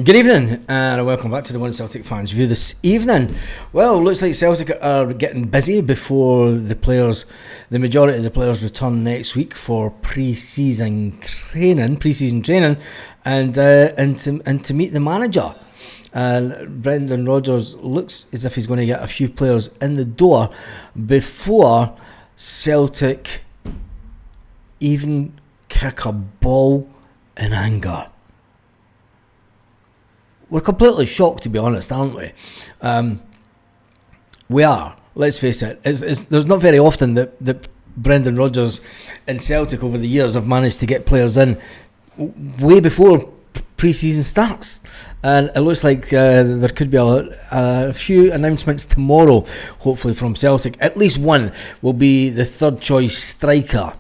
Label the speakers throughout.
Speaker 1: Good evening and welcome back to the One Celtic Fans View this evening. Well, looks like Celtic are getting busy before the majority of the players return next week for pre-season training, and to meet the manager. And Brendan Rodgers looks as if he's going to get a few players in the door before Celtic even kick a ball in anger. We're completely shocked, to be honest, aren't we? We are. Let's face it. There's not very often that Brendan Rodgers and Celtic over the years have managed to get players in way before pre-season starts. And it looks like there could be a few announcements tomorrow, hopefully from Celtic. At least one will be the third choice striker.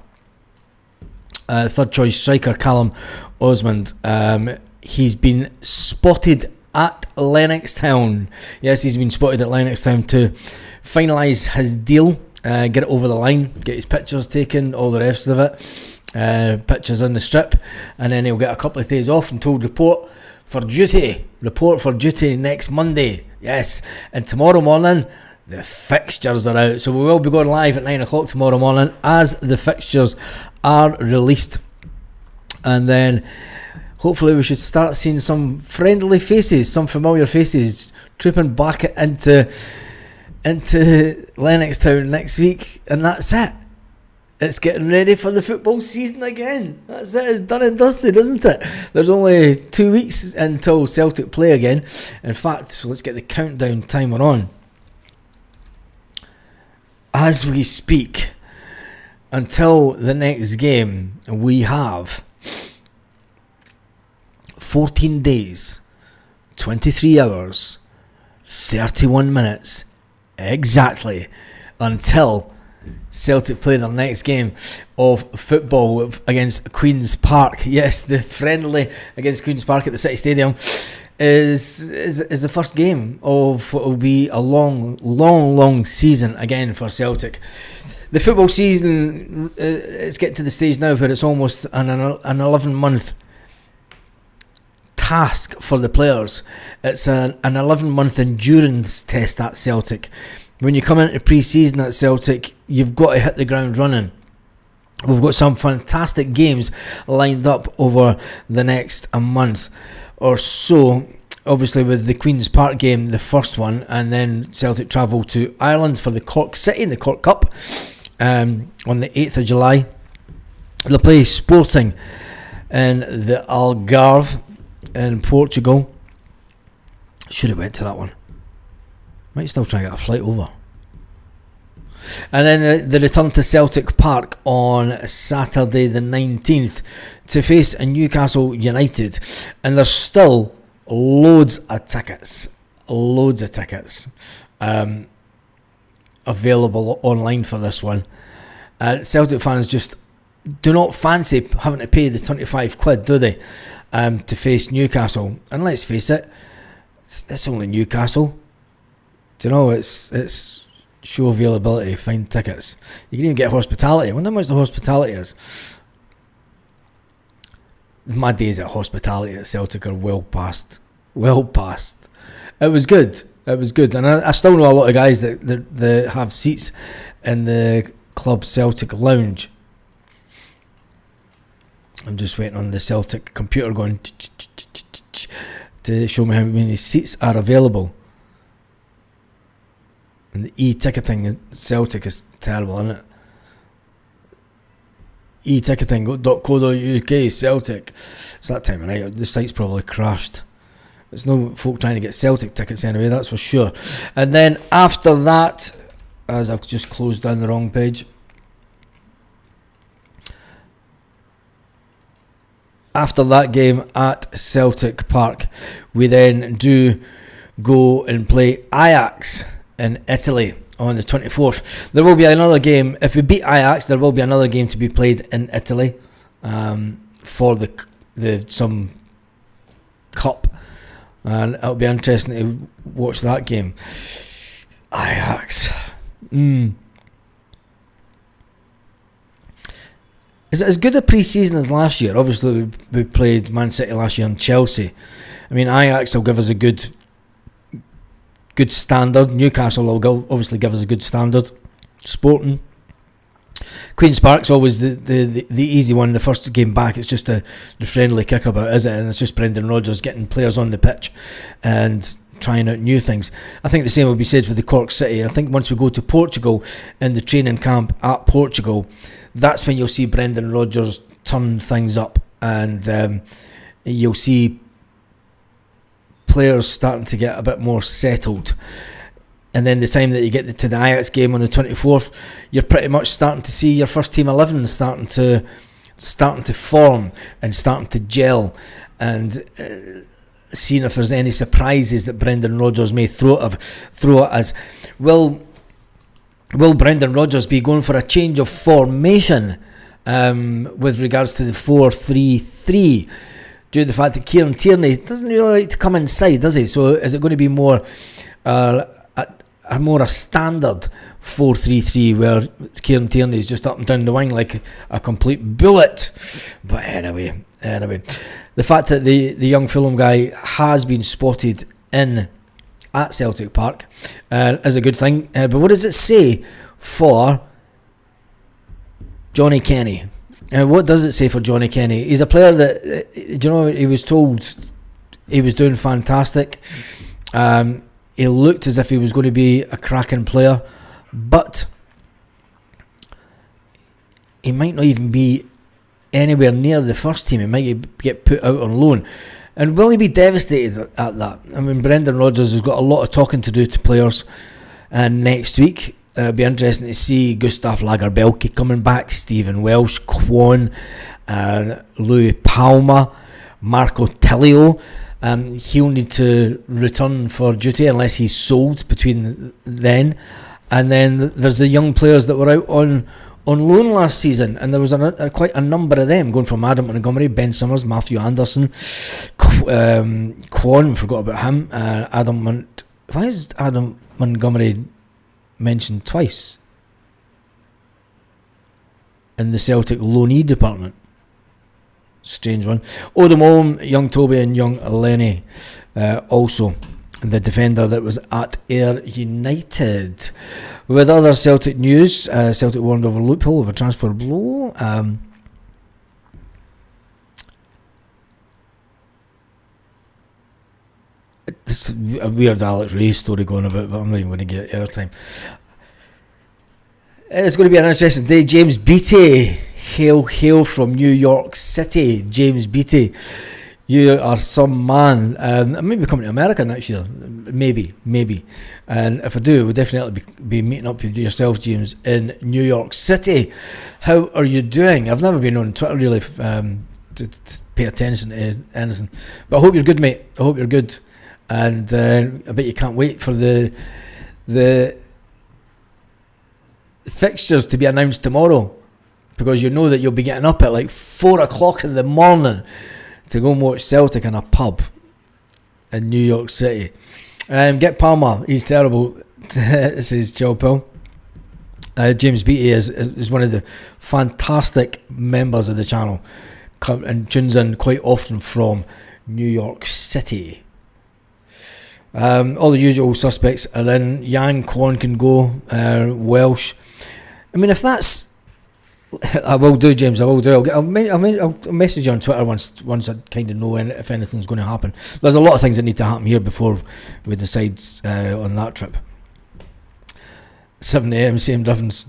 Speaker 1: Callum Osmond. He's been spotted at Lennoxtown. Yes, he's been spotted at Lennoxtown to finalise his deal, get it over the line, get his pictures taken, all the rest of it. Pictures on the strip, and then he'll get a couple of days off and told report for duty next Monday. Yes, and tomorrow morning the fixtures are out, so we will be going live at 9 o'clock tomorrow morning as the fixtures are released, and then hopefully we should start seeing some friendly faces, some familiar faces trooping back into Lennoxtown next week, and that's it. It's getting ready for the football season again. That's it. It's done and dusted, isn't it? There's only 2 weeks until Celtic play again. In fact, let's get the countdown timer on. As we speak, until the next game, we have 14 days, 23 hours, 31 minutes exactly until Celtic play their next game of football against Queen's Park. Yes, the friendly against Queen's Park at the City Stadium is the first game of what will be a long season again for Celtic. The football season, it's getting to the stage now where it's almost an 11-month task for the players. It's an 11-month endurance test at Celtic. When you come into pre-season at Celtic, you've got to hit the ground running. We've got some fantastic games lined up over the next month or so. Obviously with the Queen's Park game, the first one, and then Celtic travel to Ireland for the Cork City in the Cork Cup on the 8th of July. They'll play Sporting in the Algarve in Portugal. Should have went to that one. Might still try and get a flight over. And then the return to Celtic Park on Saturday the 19th to face a Newcastle United. And there's still loads of tickets available online for this one. Celtic fans just do not fancy having to pay the 25 quid, do they, to face Newcastle. And let's face it, it's only Newcastle. Do you know, it's show availability, find tickets. You can even get hospitality. I wonder how much the hospitality is. My days at hospitality at Celtic are well past. It was good, and I still know a lot of guys that have seats in the Club Celtic lounge. I'm just waiting on the Celtic computer going to show me how many seats are available. And the e-ticketing at Celtic is terrible, isn't it? e-ticketing.co.uk Celtic. It's that time of night. The site's probably crashed. There's no folk trying to get Celtic tickets anyway, that's for sure. And then after that, as I've just closed down the wrong page, after that game at Celtic Park, we then do go and play Ajax in Italy on the 24th. There will be another game. If we beat Ajax, there will be another game to be played in Italy for the some cup, and it'll be interesting to watch that game. Ajax. Is it as good a pre-season as last year? Obviously we played Man City last year and Chelsea, I mean, Ajax will give us a good standard. Newcastle will obviously give us a good standard. Sporting, Queen's Park's always the easy one. The first game back, it's just the friendly kickabout, is it? And it's just Brendan Rodgers getting players on the pitch and trying out new things. I think the same will be said for the Cork City. I think once we go to Portugal in the training camp at Portugal, that's when you'll see Brendan Rodgers turn things up, and you'll see players starting to get a bit more settled. And then the time that you get to the Ajax game on the 24th, you're pretty much starting to see your first team 11 starting to form and starting to gel, and seeing if there's any surprises that Brendan Rodgers may throw at us. Will Brendan Rodgers be going for a change of formation with regards to the 4-3-3, due to the fact that Kieran Tierney doesn't really like to come inside, does he? So is it going to be more a standard 4-3-3 where Kieran Tierney is just up and down the wing like a complete bullet? But anyway, the fact that the young Fulham guy has been spotted at Celtic Park is a good thing. But what does it say for Johnny Kenny? What does it say for Johnny Kenny? He's a player that, he was told he was doing fantastic. He looked as if he was going to be a cracking player, but he might not even be anywhere near the first team. He might get put out on loan. And will he be devastated at that? I mean, Brendan Rodgers has got a lot of talking to do to players next week. It'll be interesting to see Gustav Lagerbielke coming back, Stephen Welsh, Kwon, Louis Palma, Marco Tilio. He'll need to return for duty unless he's sold between then. And then there's the young players that were out on loan last season, and there was quite a number of them, going from Adam Montgomery, Ben Summers, Matthew Anderson, Kwon, forgot about him. Why is Adam Montgomery mentioned twice in the Celtic loanee department? Strange one. Odom Olm, young Toby, and young Lenny, also the defender that was at Ayr United. With other Celtic news, Celtic warned of a loophole of a transfer blow. This is a weird Alex Ray story going about, but I'm not even going to get airtime. It's going to be an interesting day. James Beattie, hail from New York City. James Beattie, you are some man. I may be coming to America next year, maybe. And if I do, we'll definitely be meeting up with yourself, James, in New York City. How are you doing? I've never been on Twitter really to pay attention to anything, but I hope you're good, mate. I hope you're good, and I bet you can't wait for the fixtures to be announced tomorrow, because you know that you'll be getting up at like 4 o'clock in the morning to go and watch Celtic in a pub in New York City. Get Palmer, he's terrible, says Chopel. James Beattie is one of the fantastic members of the channel, and tunes in quite often from New York City. All the usual suspects are in. Yang, Kwon can go, Welsh. I mean, if that's... I will do, James, I will do. I'll message you on Twitter once I kind of know if anything's going to happen. There's a lot of things that need to happen here before we decide on that trip. 7 a.m, same difference.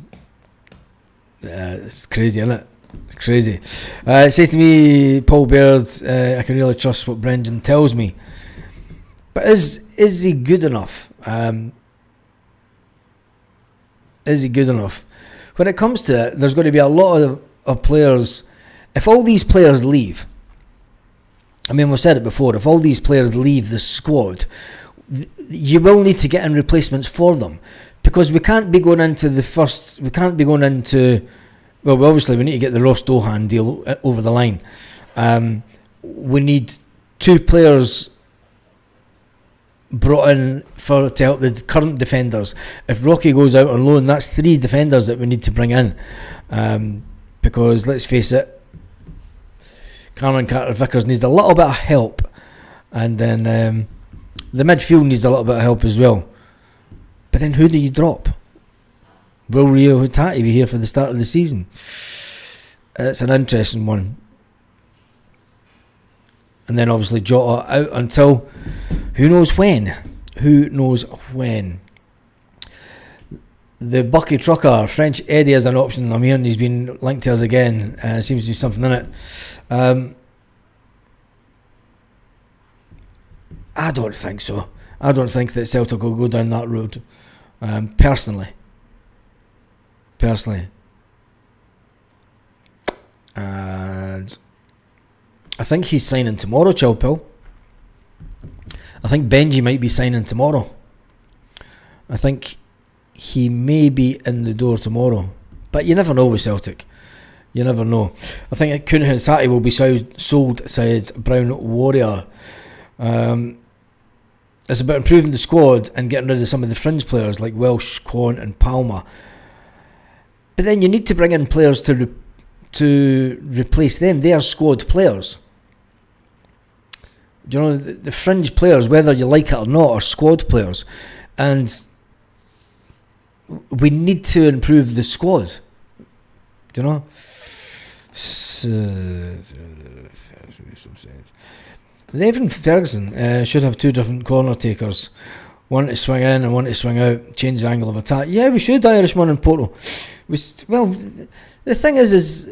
Speaker 1: It's crazy, isn't it? Crazy. It says to me, Paul Baird, I can really trust what Brendan tells me. But is he good enough? Is he good enough? When it comes to it, there's going to be a lot of players. If all these players leave, I mean, we've said it before, if all these players leave the squad, you will need to get in replacements for them, because we can't be going into well, obviously we need to get the Ross Dohan deal over the line. We need 2 players brought in to help the current defenders. If Rocky goes out on loan, that's 3 defenders that we need to bring in, because let's face it, Cameron Carter-Vickers needs a little bit of help And then the midfield needs a little bit of help as well. But then who do you drop? Will Rio Hutati be here for the start of the season? It's an interesting one. And then obviously Jota out until who knows when. Who knows when. The Bucky Trucker, French Eddie, is an option. I'm hearing he's been linked to us again. Seems to be something in it. I don't think so. I don't think that Celtic will go down that road. Personally. And I think he's signing tomorrow, Chilpill. I think Benji might be signing tomorrow. I think he may be in the door tomorrow. But you never know with Celtic. You never know. I think Kun Hutati will be sold, says Brown Warrior. It's about improving the squad and getting rid of some of the fringe players like Welsh, Quan and Palmer. But then you need to bring in players to replace them. They are squad players. You know, the fringe players, whether you like it or not, are squad players. And we need to improve the squad. Do you know? Evan Ferguson should have two different corner takers. One to swing in and one to swing out. Change the angle of attack. Yeah, we should, Irishman and Porto. Well, the thing is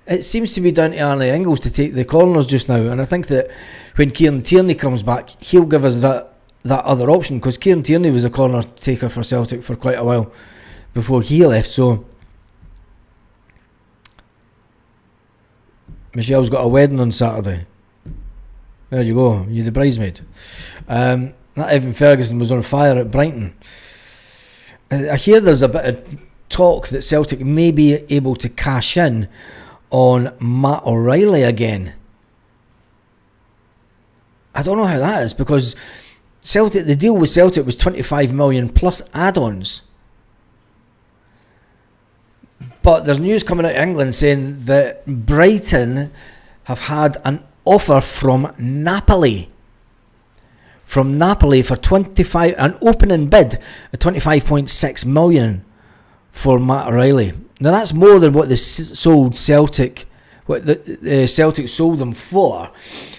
Speaker 1: it seems to be down to Arnie Ingles to take the corners just now. And I think that when Kieran Tierney comes back, he'll give us that other option. Because Kieran Tierney was a corner taker for Celtic for quite a while before he left. So Michelle's got a wedding on Saturday. There you go, you're the bridesmaid. That Evan Ferguson was on fire at Brighton. I hear there's a bit of talk that Celtic may be able to cash in on Matt O'Reilly again. I don't know how that is, because Celtic, the deal with Celtic was 25 million plus add-ons. But there's news coming out of England saying that Brighton have had an offer from Napoli. From Napoli for an opening bid of 25.6 million for Matt O'Reilly. Now that's more than what they sold Celtic. What the Celtic sold them for.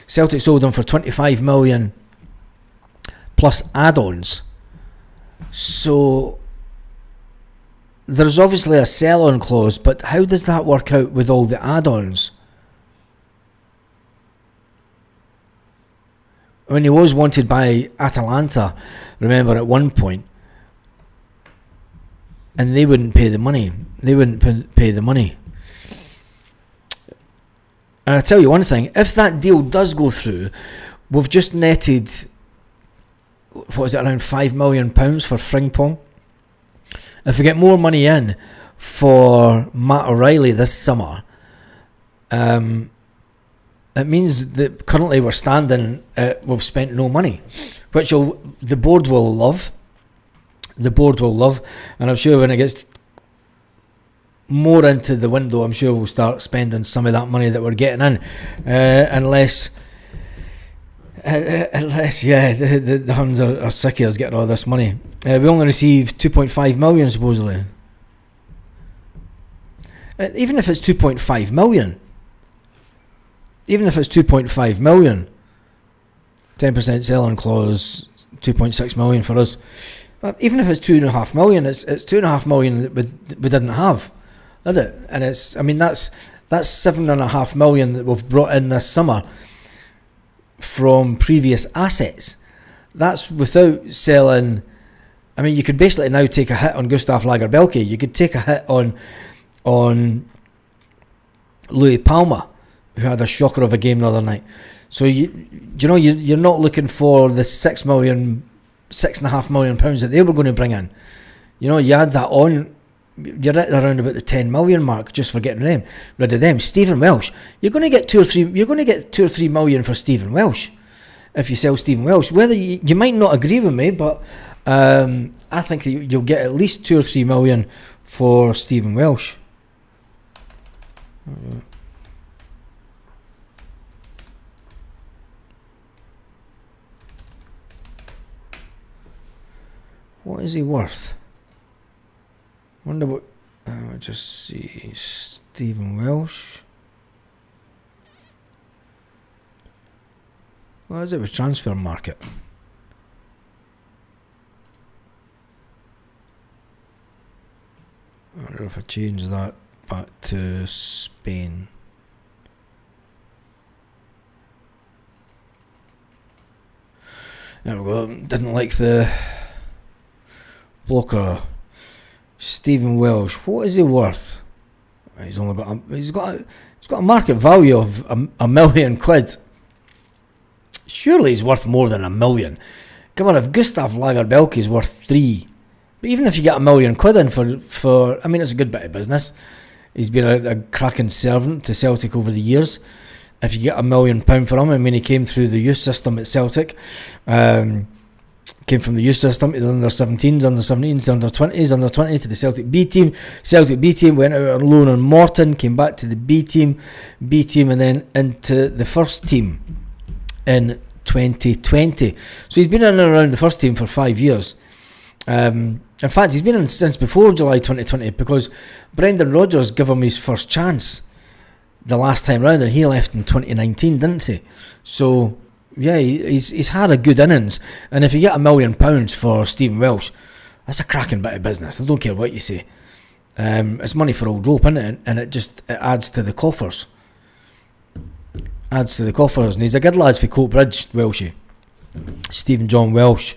Speaker 1: Celtic sold them for 25 million plus add-ons. So there's obviously a sell-on clause, but how does that work out with all the add-ons? When he was wanted by Atalanta, remember, at one point, and they wouldn't pay the money. And I tell you one thing, if that deal does go through, we've just netted, what is it, around £5 million for Frimpong. If we get more money in for Matt O'Reilly this summer, it means that currently we're standing at, we've spent no money, which the board will love. The board will love, and I'm sure when it gets more into the window, I'm sure we'll start spending some of that money that we're getting in, unless the Huns are sick of us getting all this money. We only received 2.5 million supposedly. Even if it's 2.5 million. Even if it's 2.5 million, 10% sell-on clause, 2.6 million for us. But even if it's 2.5 million, it's 2.5 million that we didn't have, did it? And that's 7.5 million that we've brought in this summer from previous assets. That's without selling. I mean, you could basically now take a hit on Gustav Lagerbielke. You could take a hit on Louis Palmer, who had a shocker of a game the other night. So you're not looking for the £6.5 million that they were going to bring in. You know, you add that on, you're at around about the 10 million mark just for getting rid of them. Stephen Welsh, you're going to get 2 or 3 million for Stephen Welsh if you sell Stephen Welsh. Whether you might not agree with me, but I think that you'll get at least 2 or 3 million for Stephen Welsh. What is he worth? Wonder what. I'll just see. Stephen Welsh. What is it with transfer market? I wonder if I change that back to Spain. There we go. Didn't like the blocker. Stephen Welsh. What is he worth? He's only got a market value of £1 million. Surely he's worth more than £1 million. Come on, if Gustav Lagerbielke is worth 3, but even if you get £1 million in for I mean, it's a good bit of business. He's been a cracking servant to Celtic over the years. If you get £1 million for him, I mean, he came through the youth system at Celtic. Came from the youth system to the under 17s, under 17s, under 20s, under 20s to the Celtic B team. Celtic B team went out on loan on Morton, came back to the B team, and then into the first team in 2020. So he's been in and around the first team for 5 years. In fact, he's been in since before July 2020 because Brendan Rodgers gave him his first chance the last time round, and he left in 2019, didn't he? So yeah, he's had a good innings, and if you get £1 million for Stephen Welsh, that's a cracking bit of business. I don't care what you say. It's money for old rope, isn't it? And it adds to the coffers. And he's a good lad for Coatbridge, Welshie. Stephen John Welsh.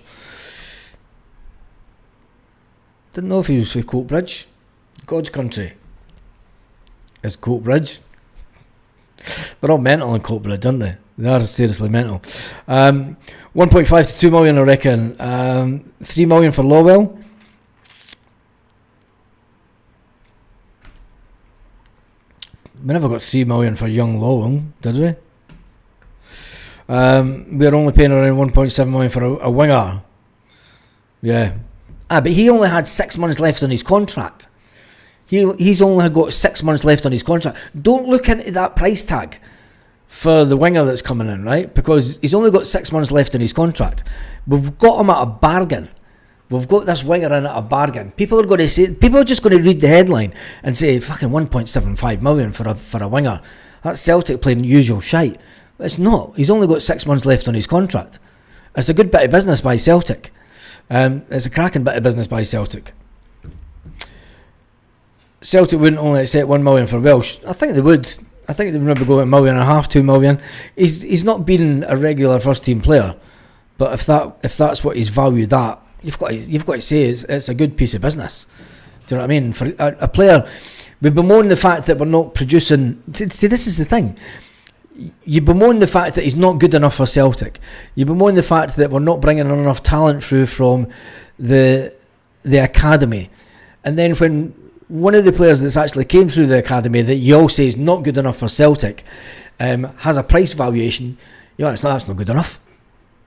Speaker 1: Didn't know if he was for Coatbridge. God's country is Coatbridge. They're all mental in Coatbridge, aren't they? They are seriously mental. 1.5 to 2 million, I reckon. 3 million for Lowell. We never got 3 million for young Lowell, did we? We're only paying around 1.7 million for a winger. Yeah. But he only had 6 months left on his contract. He's only got 6 months left on his contract. Don't look into that price tag for the winger that's coming in, right? Because he's only got 6 months left in his contract. We've got him at a bargain. We've got this winger in at a bargain. People are just going to read the headline and say, fucking 1.75 million for a winger. That's Celtic playing usual shite. It's not. He's only got 6 months left on his contract. It's a good bit of business by Celtic. It's a cracking bit of business by Celtic. Celtic wouldn't only accept 1 million for Welsh. I think they would. I think they'd maybe go at £1.5 million, 2 million. He's not been a regular first team player, but if that's what he's valued at, you've got to say it's a good piece of business. Do you know what I mean? For a player, we bemoan the fact that we're not producing. See, this is the thing. You bemoan the fact that he's not good enough for Celtic. You bemoan the fact that we're not bringing enough talent through from the academy, and then when one of the players that's actually came through the academy that you all say is not good enough for Celtic has a price valuation, that's not good enough.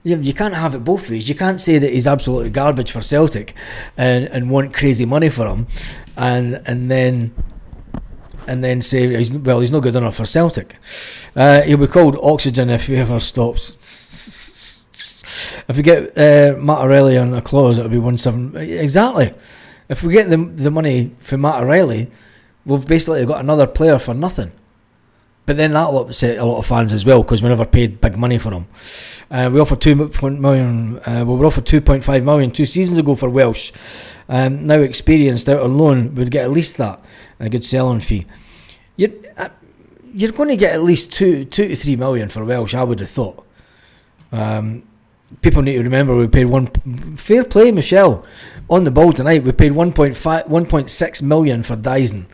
Speaker 1: You can't have it both ways. You can't say that he's absolutely garbage for Celtic and want crazy money for him, and then say he's not good enough for Celtic. He'll be called Oxygen if he ever stops. If we get Mattarelli on a clause, it'll be 1.7. Exactly. If we get the money for Mattarelli, we've basically got another player for nothing. But then that'll upset a lot of fans as well because we never paid big money for him. We offered 2 million. We were offered 2.5 million 2 seasons ago for Welsh. Now experienced out on loan, we'd get at least that, a good selling fee. You're going to get at least 2 to 3 million for Welsh, I would have thought. People need to remember we paid fair play, Michelle, on the ball tonight. We paid 1.6 million for Dyson.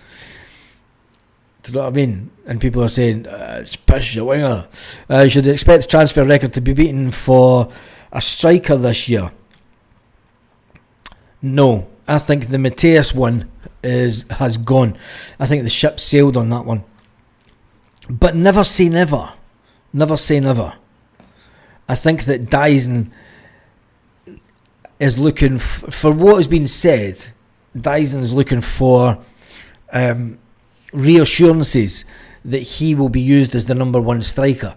Speaker 1: Do you know what I mean? And people are saying it's pish, a winger. You should expect the transfer record to be beaten for a striker this year. No, I think the Mateus one has gone. I think the ship sailed on that one. But never say never. Never say never. I think that Dyson is looking for what has been said. Dyson is looking for reassurances that he will be used as the number one striker,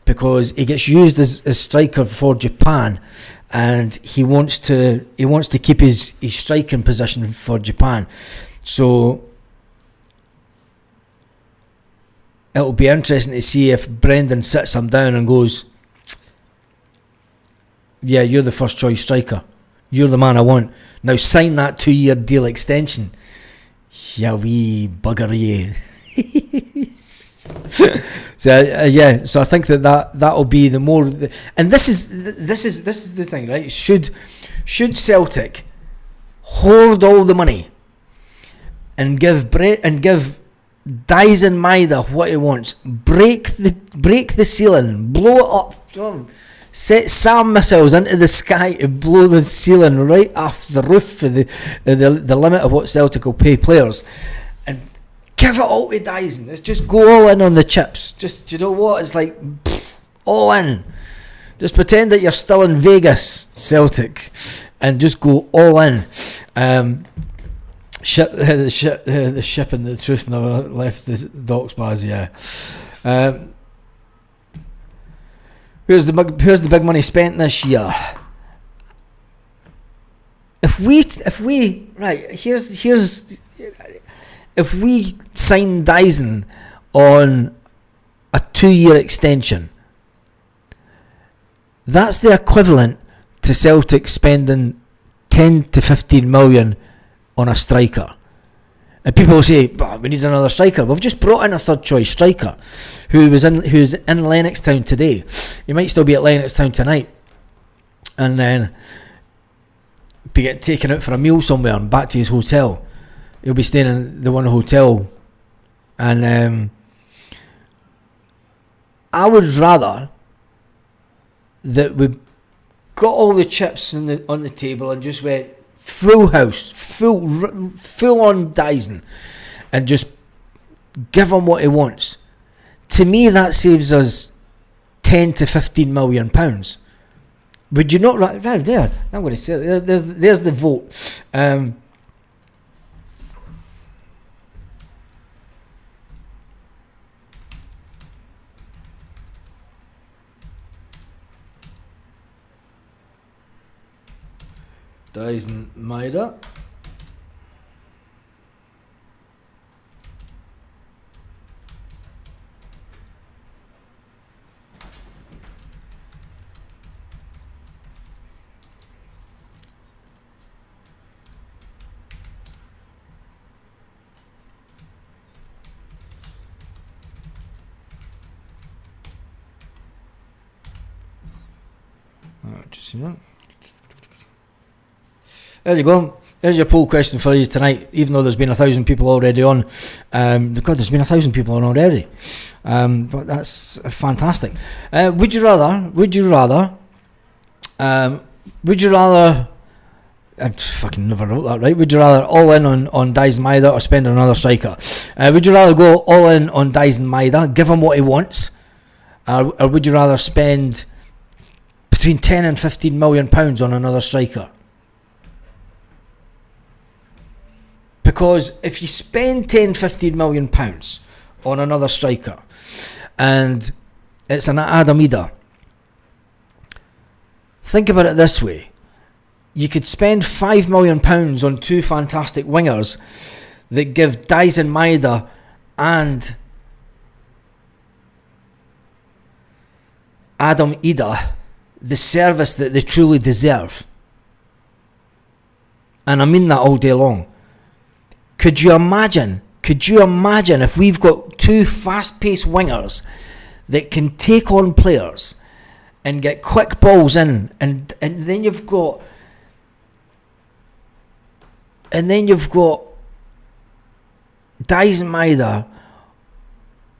Speaker 1: because he gets used as striker for Japan and he wants to keep his striking position for Japan. So it'll be interesting to see if Brendan sits him down and goes, yeah, you're the first choice striker, you're the man I want, now sign that 2-year deal extension, yeah, wee bugger you. So so I think that'll be the more, and this is the thing, right? Should Celtic hoard all the money and give Dyson Maeda what he wants, break the ceiling, blow it up, set SAM missiles into the sky to blow the ceiling right off the roof for the limit of what Celtic will pay players, and give it all to Dyson. Let's just go all in on the chips. Just, you know what? It's like all in. Just pretend that you're still in Vegas, Celtic, and just go all in. The ship and the truth never left the docks, Baz. Yeah. Where's the big money spent this year? If we right, here's if we sign Dyson on a 2-year extension, that's the equivalent to Celtic spending 10 to 15 million on a striker. And people will say, we need another striker. We've just brought in a third choice striker who's in Lennoxtown today. He might still be at Lennoxtown tonight, and then be getting taken out for a meal somewhere and back to his hotel. He'll be staying in the one hotel, and I would rather that we got all the chips on the table and just went full house, full on Dyson, and just give him what he wants. To me, that saves us 10 to 15 million pounds. Would you not? Right there, I'm going to say it. There's the vote. Dyson Maeda. Just see that. There you go. There's your poll question for you tonight. Even though there's been 1,000 people already on, there's been 1,000 people on already. But that's fantastic. Would you rather? I fucking never wrote that right. Would you rather all in on Dyson Maeda or spend on another striker? Would you rather go all in on Dyson Maeda, give him what he wants, or would you rather spend between 10 and 15 million pounds on another striker? Because if you spend 10-15 million pounds on another striker and it's an Adam Ida, think about it this way: you could spend £5 million on two fantastic wingers that give Dyson Maeda and Adam Ida the service that they truly deserve. And I mean that all day long. Could you imagine if we've got two fast-paced wingers that can take on players and get quick balls in, and then you've got Dyson Maeda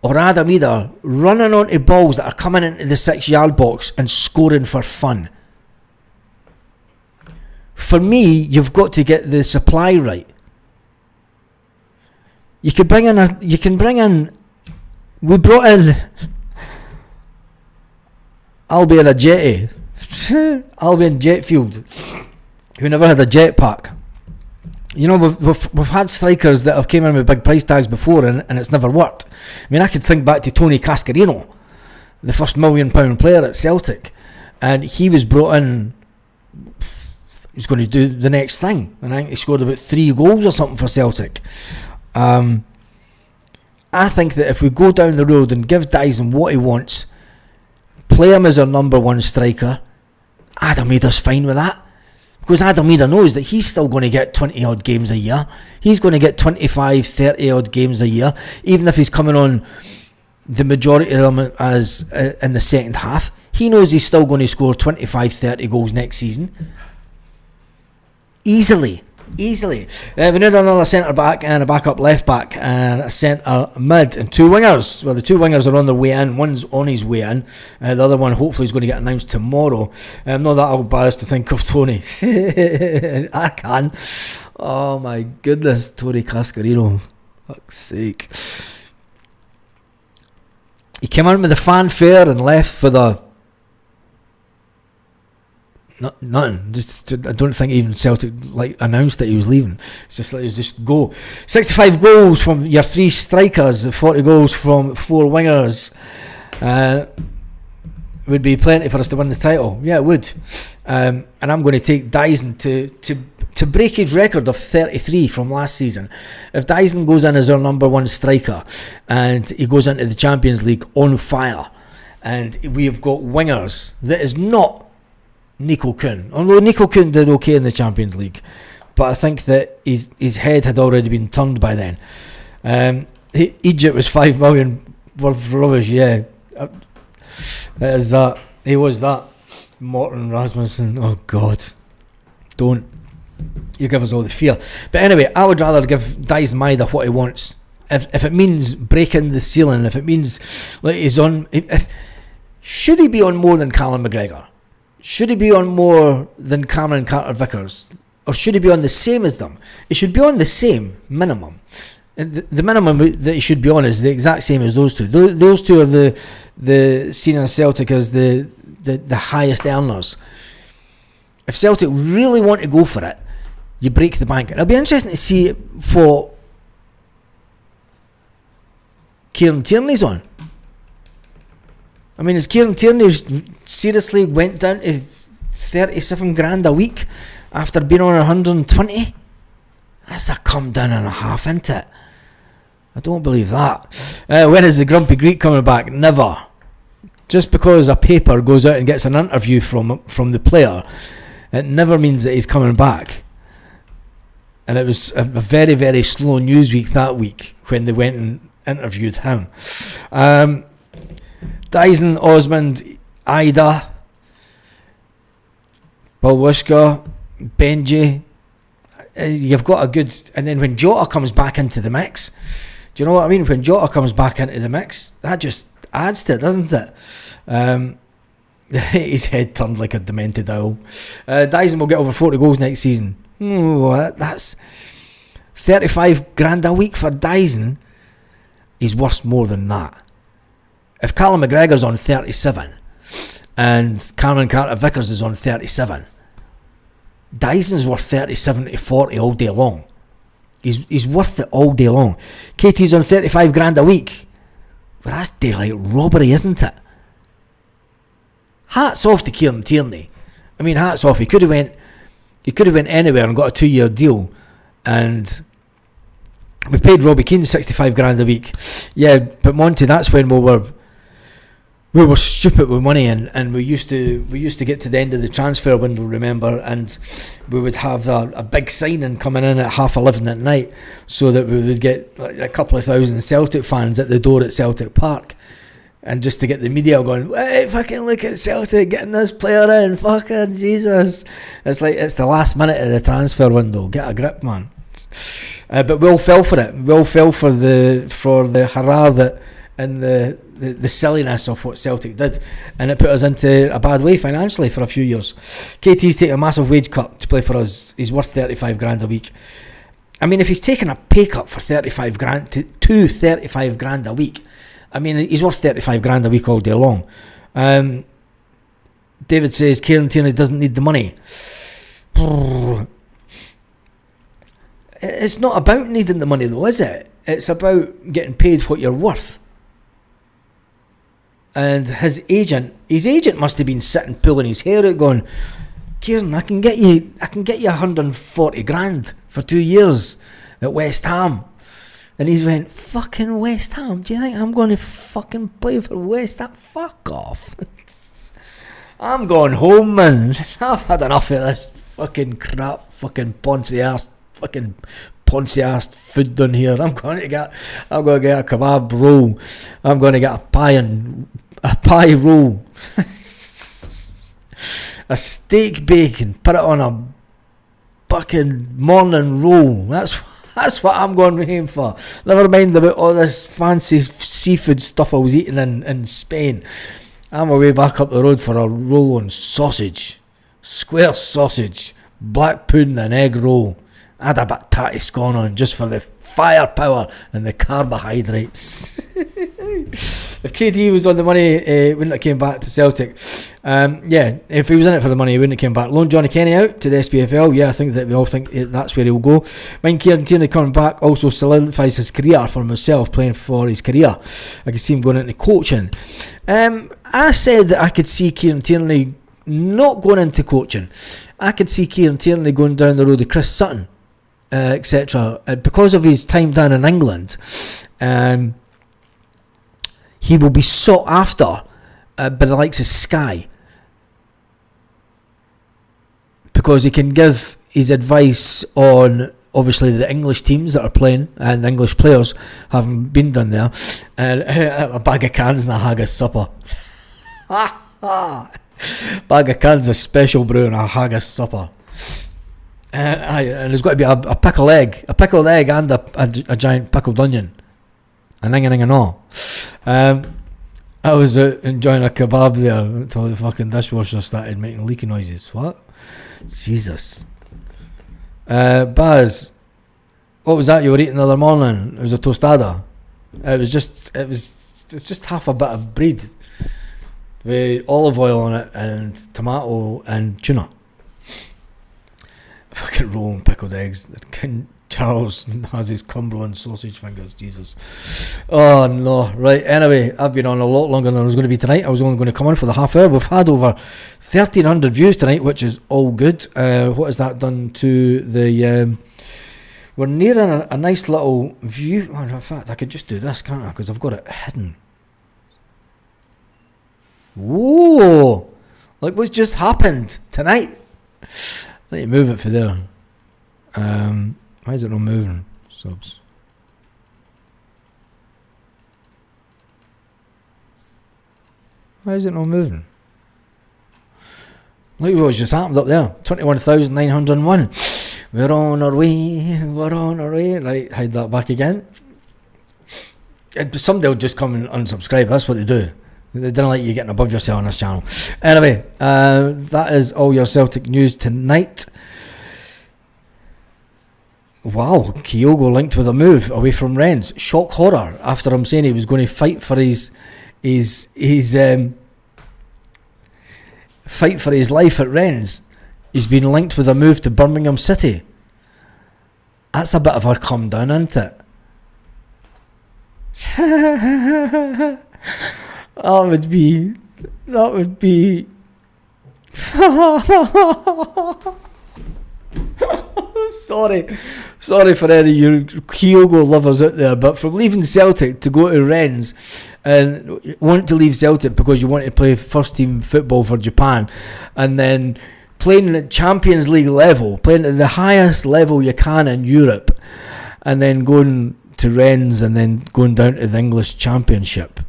Speaker 1: or Adam Ida running onto balls that are coming into the 6-yard box and scoring for fun. For me, you've got to get the supply right. We brought in Albion a jetty, Albion Jetfield, who never had a jetpack. You know, we've had strikers that have came in with big price tags before and it's never worked. I mean, I could think back to Tony Cascarino, the first £1 million player at Celtic, and he was brought in he's going to do the next thing. And I think he scored about 3 goals or something for Celtic. I think that if we go down the road and give Dyson what he wants, play him as our number 1 striker, Adam Ada's fine with that. Because Adam Ada knows that he's still going to get 20 odd games a year. He's going to get 25, 30 odd games a year, even if he's coming on the majority of them as in the second half. He knows he's still going to score 25, 30 goals next season. Easily. We need another centre back and a backup left back and a centre mid and 2 wingers. Well, the 2 wingers are on their way in. One's on his way in. The other one hopefully is going to get announced tomorrow. I'm not that embarrassed to think of Tony. I can. Oh my goodness, Tony Cascarino. Fuck's sake. He came in with the fanfare and left for the... Nothing. I don't think even Celtic announced that he was leaving. It's just like, just go. 65 goals from your 3 strikers, 40 goals from 4 wingers. Would be plenty for us to win the title. Yeah, it would. And I'm going to take Dyson to break his record of 33 from last season. If Dyson goes in as our number 1 striker and he goes into the Champions League on fire, and we have got wingers that is not Nico Kuhn, although Nico Kuhn did okay in the Champions League, but I think that his head had already been turned by then. Egypt was 5 million worth of rubbish. Yeah, it is that. He was that. Morten Rasmussen. Oh God, don't you give us all the fear. But anyway, I would rather give Dyson Maeda what he wants. If it means breaking the ceiling, if it means like he's on, should he be on more than Callum McGregor? Should he be on more than Cameron Carter-Vickers? Or should he be on the same as them? He should be on the same minimum. And the minimum that he should be on is the exact same as those two. Those two are the senior Celtic as the highest earners. If Celtic really want to go for it, you break the bank. It'll be interesting to see what Kieran Tierney's on. I mean, is Kieran Tierney seriously went down to 37 grand a week after being on 120? That's a come down and a half, isn't it? I don't believe that. When is the Grumpy Greek coming back? Never. Just because a paper goes out and gets an interview from the player, it never means that he's coming back. And it was a very, very slow news week that week when they went and interviewed him. Dyson, Osmond, Ida, Balwishka, Benji. You've got a good... And then when Jota comes back into the mix, do you know what I mean? When Jota comes back into the mix, that just adds to it, doesn't it? His head turned like a demented owl. Dyson will get over 40 goals next season. That's 35 grand a week for Dyson. He's worth more than that. If Callum McGregor's on 37 and Cameron Carter-Vickers is on 37, Dyson's worth 37 to 40 all day long. He's worth it all day long. Katie's on 35 grand a week. Well, that's daylight robbery, isn't it? Hats off to Kieran Tierney. I mean, hats off. He could have went anywhere and got a 2-year deal, and we paid Robbie Keane 65 grand a week. Yeah, but Monty, that's when we were stupid with money, and we used to get to the end of the transfer window, remember, and we would have a big signing coming in at 11:30 at night, so that we would get like a couple of thousand Celtic fans at the door at Celtic Park, and just to get the media going, hey, fucking look at Celtic getting this player in, fucking Jesus. It's like it's the last minute of the transfer window. Get a grip, man. But we all fell for it. We all fell for the hurrah that and the silliness of what Celtic did, and it put us into a bad way financially for a few years. KT's taking a massive wage cut to play for us. He's worth 35 grand a week. I mean, if he's taking a pay cut for 35 grand to 35 grand a week, I mean, he's worth 35 grand a week all day long. David says Kieran Tierney doesn't need the money. It's not about needing the money though, is it? It's about getting paid what you're worth. And his agent must have been sitting pulling his hair out going, Kieran, I can get you 140 grand for 2 years at West Ham. And he's went, fucking West Ham? Do you think I'm going to fucking play for West Ham? Fuck off. I'm going home, man. I've had enough of this fucking crap, fucking poncy ass food done here. I'm going to get a kebab roll. I'm going to get a pie roll. A steak bacon, put it on a fucking morning roll. That's what I'm going to aim for. Never mind about all this fancy seafood stuff I was eating in Spain. I'm away back up the road for a roll on sausage. Square sausage, black pudding and egg roll. I had a bit of tatty scone on just for the firepower and the carbohydrates. If KD was on the money, he wouldn't have came back to Celtic. If he was in it for the money, he wouldn't have came back. Loan Johnny Kenny out to the SPFL. Yeah, I think that we all think that's where he'll go. Mine Kieran Tierney coming back also solidifies his career for himself, playing for his career. I can see him going into coaching. I said that I could see Kieran Tierney not going into coaching. I could see Kieran Tierney going down the road of Chris Sutton, etc. Because of his time down in England, he will be sought after by the likes of Sky, because he can give his advice on obviously the English teams that are playing and the English players haven't been done there, and a bag of cans and a haggis supper. Bag of cans of special brew and a haggis supper. And there's got to be a pickled egg and a giant pickled onion, and and all. I was enjoying a kebab there until the fucking dishwasher started making leaky noises. What? Jesus. Baz, what was that you were eating the other morning? It was a tostada. It's just half a bit of bread with olive oil on it and tomato and tuna. Fucking roll and pickled eggs. Charles has his Cumberland sausage fingers. Jesus. Oh no. Right, anyway, I've been on a lot longer than I was going to be tonight. I was only going to come on for the half hour. We've had over 1,300 views tonight, which is all good. What has that done to the we're nearing a nice little view. Oh, in fact, I could just do this, can't I? Because I've got it hidden. Whoa, look what's just happened tonight. I need to move it for there. Why is it not moving? Subs. Why is it not moving? Look what's just happened up there. 21,901. We're on our way. Right, hide that back again. Somebody will just come and unsubscribe. That's what they do. They don't like you getting above yourself on this channel. Anyway, that is all your Celtic news tonight. Wow, Kyogo linked with a move away from Rennes. Shock horror after him saying he was going to fight for his life at Rennes. He's been linked with a move to Birmingham City. That's a bit of a come down, isn't it? That would be Sorry for any of you Kyogo lovers out there, but from leaving Celtic to go to Rennes and want to leave Celtic because you want to play first team football for Japan, and then playing at Champions League level, playing at the highest level you can in Europe, and then going to Rennes and then going down to the English Championship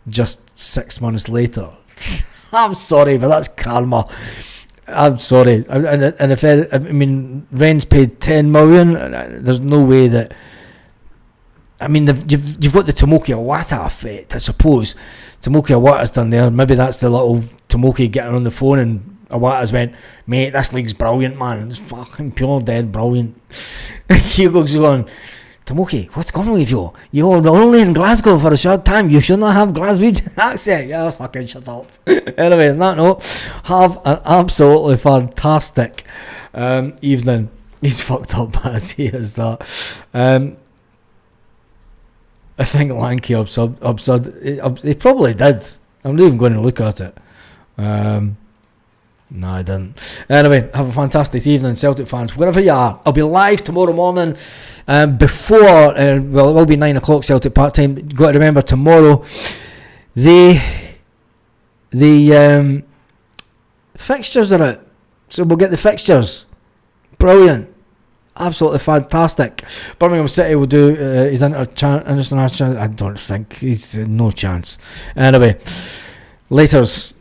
Speaker 1: just 6 months later. I'm sorry, but that's karma. I'm sorry, and if Rennes paid 10 million, there's no way that. I mean, you've got the Tomoki Iwata effect, I suppose. Tomoki Iwata's done there. Maybe that's the little Tomoki getting on the phone, and Iwata's went, mate, this league's brilliant, man. It's fucking pure dead brilliant. Kyogo's going, Tomoki, what's going on with you? You're only in Glasgow for a short time. You should not have Glaswegian accent. Yeah, fucking shut up. Anyway, on that note, have an absolutely fantastic evening. He's fucked up as he is that. I think Lanky absurd. He probably did. I'm not even going to look at it. No, I didn't. Anyway, have a fantastic evening, Celtic fans. Wherever you are, I'll be live tomorrow morning before, it will be 9 o'clock Celtic part time. Got to remember, tomorrow, the fixtures are out. So we'll get the fixtures. Brilliant. Absolutely fantastic. Birmingham City will do his international. I don't think he's no chance. Anyway, laters.